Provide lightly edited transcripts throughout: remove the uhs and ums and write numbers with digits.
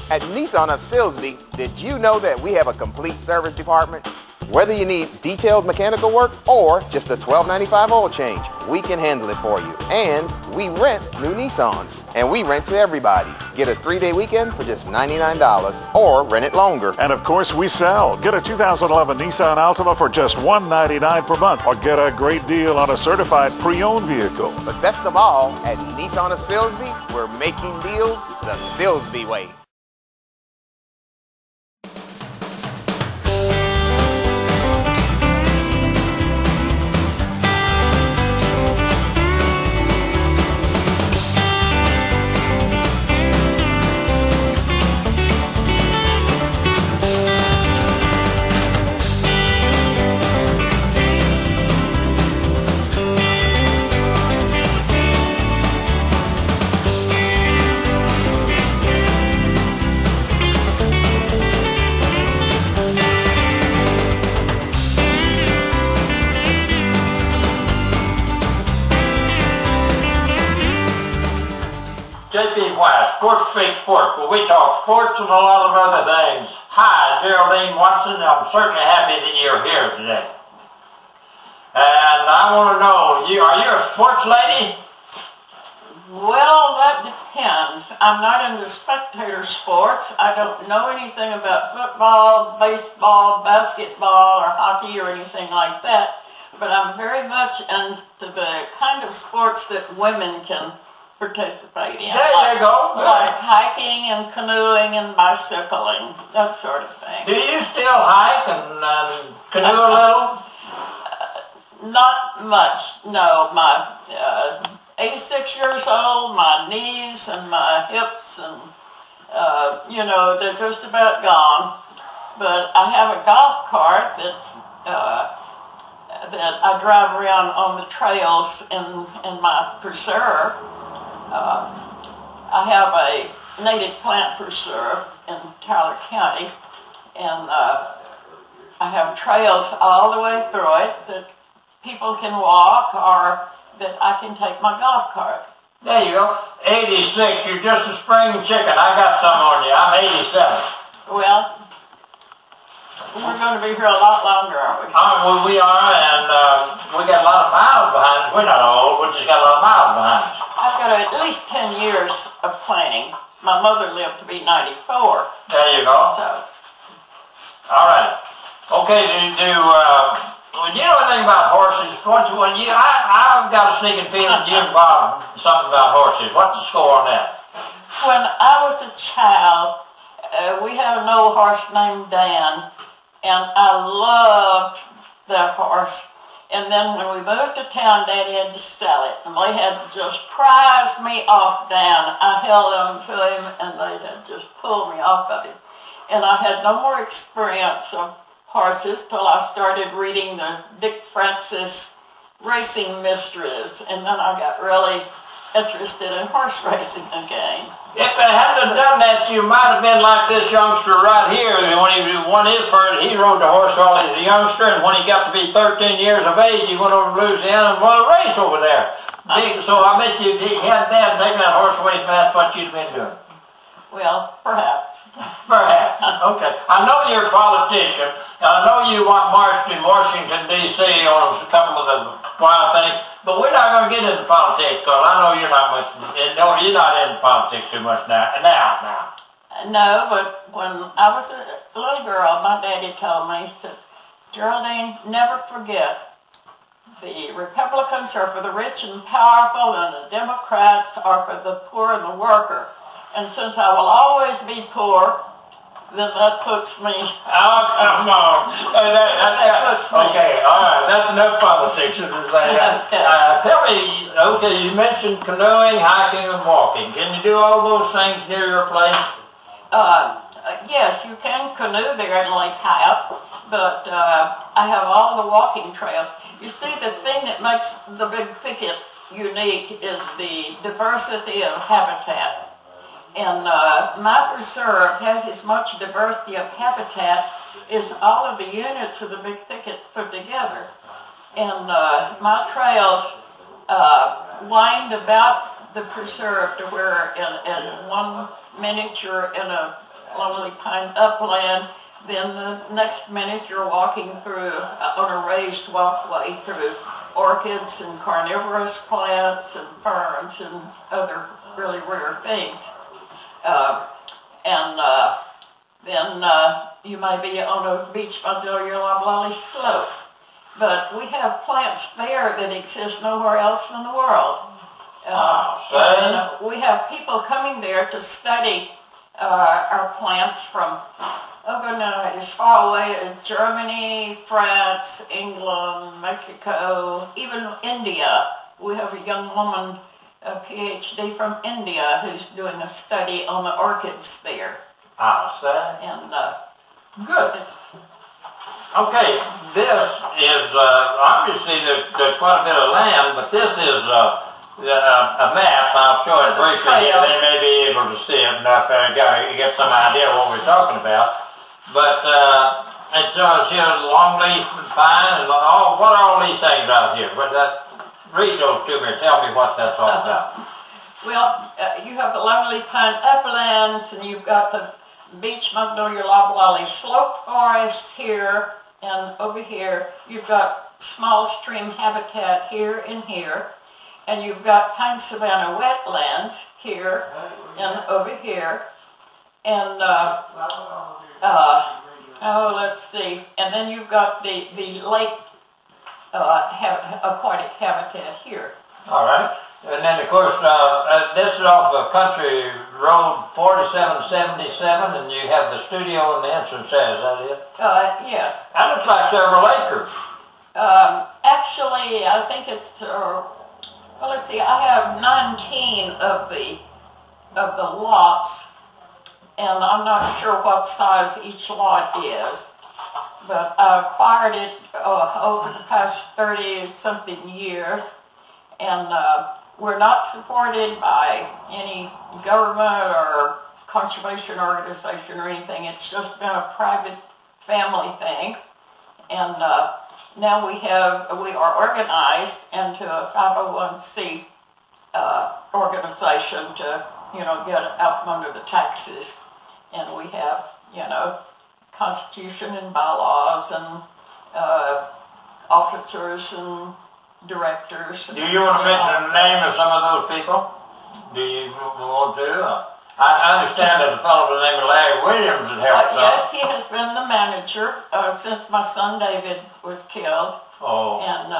At Nissan of Silsbee, did you know that we have a complete service department? Whether you need detailed mechanical work or just a $12.95 oil change, we can handle it for you. And we rent new Nissans. And we rent to everybody. Get a 3-day weekend for just $99 or rent it longer. And of course we sell. Get a 2011 Nissan Altima for just $199 per month or get a great deal on a certified pre-owned vehicle. But best of all, at Nissan of Silsbee, we're making deals the Silsbee way. j.p.white, SportsSpeak Sports, where we talk sports and a lot of other things. Hi, Geraldine Watson. I'm certainly happy that you're here today. And I want to know, are you a sports lady? Well, that depends. I'm not into spectator sports. I don't know anything about football, baseball, basketball, or hockey, or anything like that. But I'm very much into the kind of sports that women can participate in. There you go. Like hiking and canoeing and bicycling, that sort of thing. Do you still hike and canoe a little? Not much, no. My 86 years old, my knees and my hips and, you know, they're just about gone. But I have a golf cart that I drive around on the trails in my preserve. I have a native plant preserve in Tyler County, and I have trails all the way through it that people can walk or that I can take my golf cart. There you go. 86, you're just a spring chicken. I got some on you. I'm 87. Well, we're going to be here a lot longer, aren't we? Well, we are, and we got a lot of miles behind us. We're not old, we just got a lot of miles behind us. I've got at least 10 years of planning. My mother lived to be 94. There you go. So. All right. Okay, when you know anything about horses, I've got a sneaking feeling you and Bob something about horses. What's the score on that? When I was a child, we had an old horse named Dan, and I loved that horse. And then when we moved to town, Daddy had to sell it, and they had just prized me off Dan. I held on to him, and they had just pulled me off of him. And I had no more experience of horses till I started reading the Dick Francis Racing Mysteries, and then I got really interested in horse racing again. If they hadn't done that, you might have been like this youngster right here. When he won his first, he rode the horse while he was a youngster, and when he got to be 13 years of age, he went over to Louisiana and won a race over there. So I bet you if he hadn't taken that horse away, that's what you'd been doing. Well, perhaps. Perhaps. Okay. I know you're a politician. I know you want marched in Washington, D.C. on a couple of the wild things, but we're not going to get into politics because I know you're not into politics too much now. No, but when I was a little girl, my daddy told me, he said, Geraldine, never forget, the Republicans are for the rich and powerful, and the Democrats are for the poor and the worker. And since I will always be poor, then that puts me... Oh, come on. That puts me... Okay, all right. That's enough politics. Tell me, okay, you mentioned canoeing, hiking, and walking. Can you do all those things near your place? Yes, you can canoe there in Lake Hyatt, but I have all the walking trails. You see, the thing that makes the big thicket unique is the diversity of habitat. And my preserve has as much diversity of habitat as all of the units of the big thicket put together. And my trails wind about the preserve to where in one miniature in a lonely pine upland. Then the next minute you're walking through, on a raised walkway through orchids and carnivorous plants and ferns and other really rare things. Then you may be on a beach by your loblolly slope. But we have plants there that exist nowhere else in the world. We have people coming there to study our plants from as far away as Germany, France, England, Mexico, even India. We have a young woman, a PhD from India, who's doing a study on the orchids there. And good. Okay, this is obviously there's quite a bit of land, but this is a map. I'll show it briefly. They may be able to see it enough to get some idea what we're talking about. But it shows here longleaf and pine and what are all these things out here? Read those to me. Tell me what that's all about. Well, you have the lonely pine uplands, and you've got the beech magnolia loblolly slope forests here, and over here you've got small stream habitat here and here, and you've got pine savanna wetlands here and over here, and let's see, and then you've got the lake aquatic habitat here. All right. And then, of course, this is off of Country Road 4777, and you have the studio and the entrance there, is that it? Yes. That looks like several acres. Actually, I think it's, well, let's see, I have 19 of the lots, and I'm not sure what size each lot is, but I acquired it over the past 30-something years, and we're not supported by any government or conservation organization or anything. It's just been a private family thing. And now we are organized into a 501c organization to, get out from under the taxes. And we have, constitution and bylaws and officers and directors. Do you want to mention the name of some of those people? Do you want to? I understand that a fellow by the name of Larry Williams had helped yes, he has been the manager since my son David was killed. Oh. And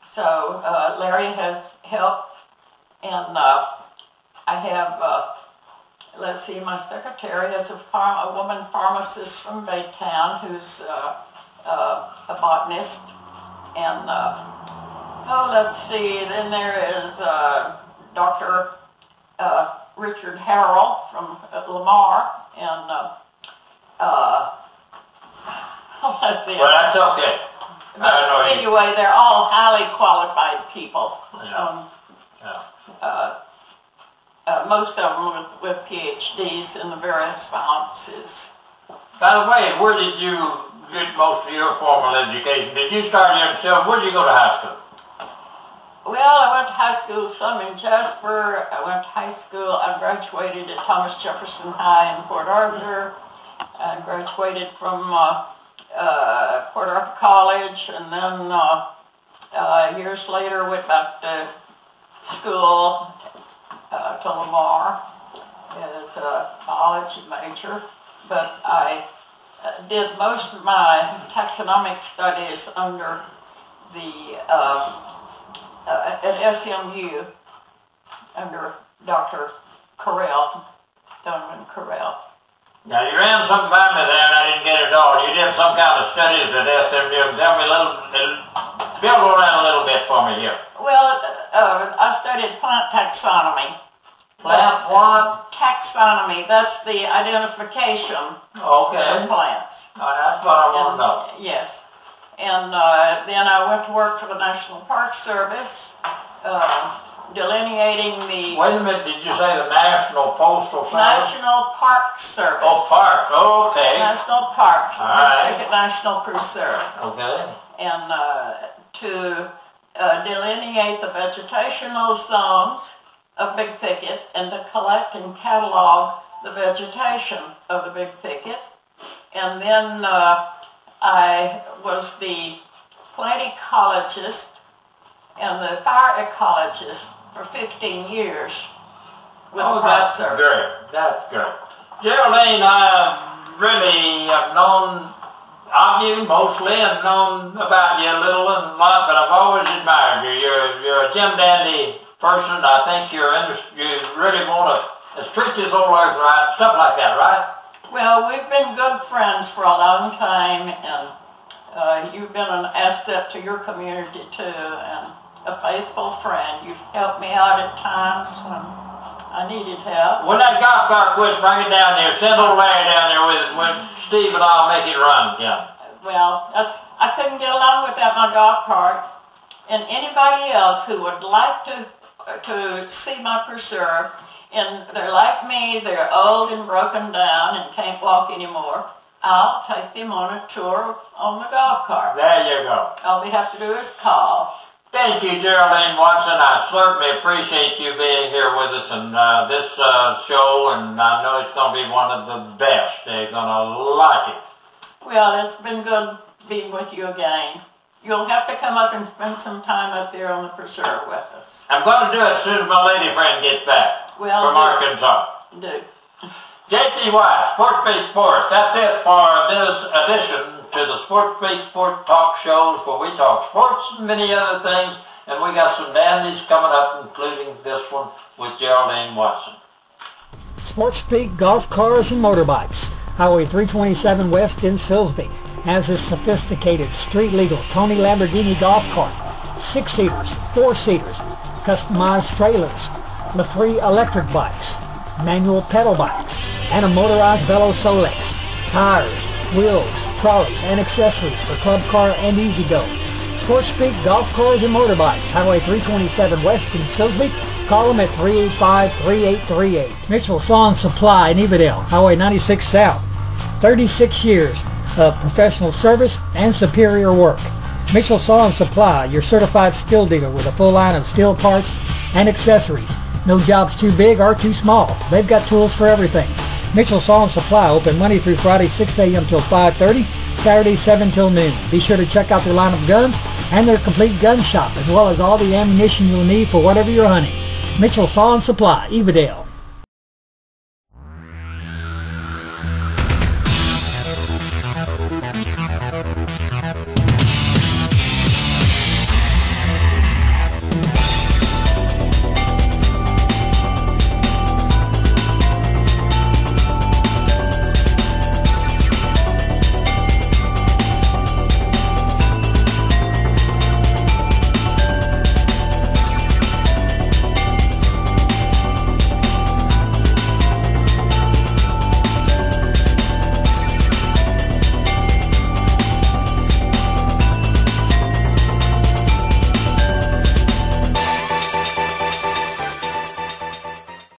so Larry has helped, and I have, let's see, my secretary is a woman pharmacist from Baytown who's a botanist, and let's see, then there is Dr. Richard Harrell from Lamar, and let's see. Well, that's okay. Anyway, they're all highly qualified people. Yeah. Most of them with PhDs in the various sciences. By the way, where did you get most of your formal education? Did you start yourself? Where did you go to high school? Well, I went to high school some in Jasper. I went to high school. I graduated at Thomas Jefferson High in Port Arthur. I graduated from Port Arthur College, and then years later went back to school to Lamar as a biology major. But I did most of my taxonomic studies under the at SMU under Dr. Donovan Carell. Now, you ran something by me there and I didn't get it all. You did some kind of studies at SMU. Tell me build on that a little bit for me here. Well, I studied plant taxonomy. Plant what? Taxonomy. That's the identification of plants. That's what I want to know. Yes. And then I went to work for the National Park Service, delineating the... Wait a minute, did you say the National Postal Service? National Park Service. Oh, Park, okay. National Parks, all right. National Preserve. Okay. And to delineate the vegetational zones of Big Thicket and to collect and catalog the vegetation of the big thicket. And then I was the plant ecologist and the fire ecologist for 15 years with the Park Service. Great. That's great. Geraldine, I really have known of you mostly and known about you a little and a lot, but I've always admired you. You're a Jim Dandy person. I think you really want to treat this old earth right, stuff like that, right? Well, we've been good friends for a long time, and you've been an asset to your community too, and a faithful friend. You've helped me out at times when I needed help. When that golf cart quits, bring it down here. Send old Larry down there with Steve and I'll make it run. Yeah. Well, I couldn't get along without my golf cart. And anybody else who would like to see my preserve, and they're like me, they're old and broken down and can't walk anymore, I'll take them on a tour on the golf cart. There you go. All they have to do is call. Thank you, Geraldine Watson. I certainly appreciate you being here with us in this show, and I know it's going to be one of the best. They're going to like it. Well, it's been good being with you again. You'll have to come up and spend some time up there on the preserve with us. I'm going to do it as soon as my lady friend gets back from Arkansas. Do. j.p.white, SportsSpeak Sports. That's it for this edition to the SportsSpeak Sport Talk shows where we talk sports and many other things. And we got some dandies coming up, including this one with Geraldine Watson. SportsSpeak Golf Cars and Motorbikes. Highway 327 West in Silsbee has a sophisticated street-legal Tony Lamborghini golf cart, 6-seaters, 4-seaters, customized trailers, the 3 electric bikes, manual pedal bikes, and a motorized Velo Solex, tires, wheels, trolleys, and accessories for club car and easy-go. SportsSpeak Golf Cars and Motorbikes, Highway 327 West in Silsbee. Call them at 385-3838. Mitchell Sawn Supply in Evadale, Highway 96 South. 36 years of professional service and superior work. Mitchell Sawn Supply, your certified steel dealer with a full line of steel parts and accessories. No job's too big or too small. They've got tools for everything. Mitchell Sawn Supply, open Monday through Friday 6 a.m. till 5:30, Saturday 7 till noon. Be sure to check out their line of guns and their complete gun shop, as well as all the ammunition you'll need for whatever you're hunting. Mitchell Sawn Supply, Evadale.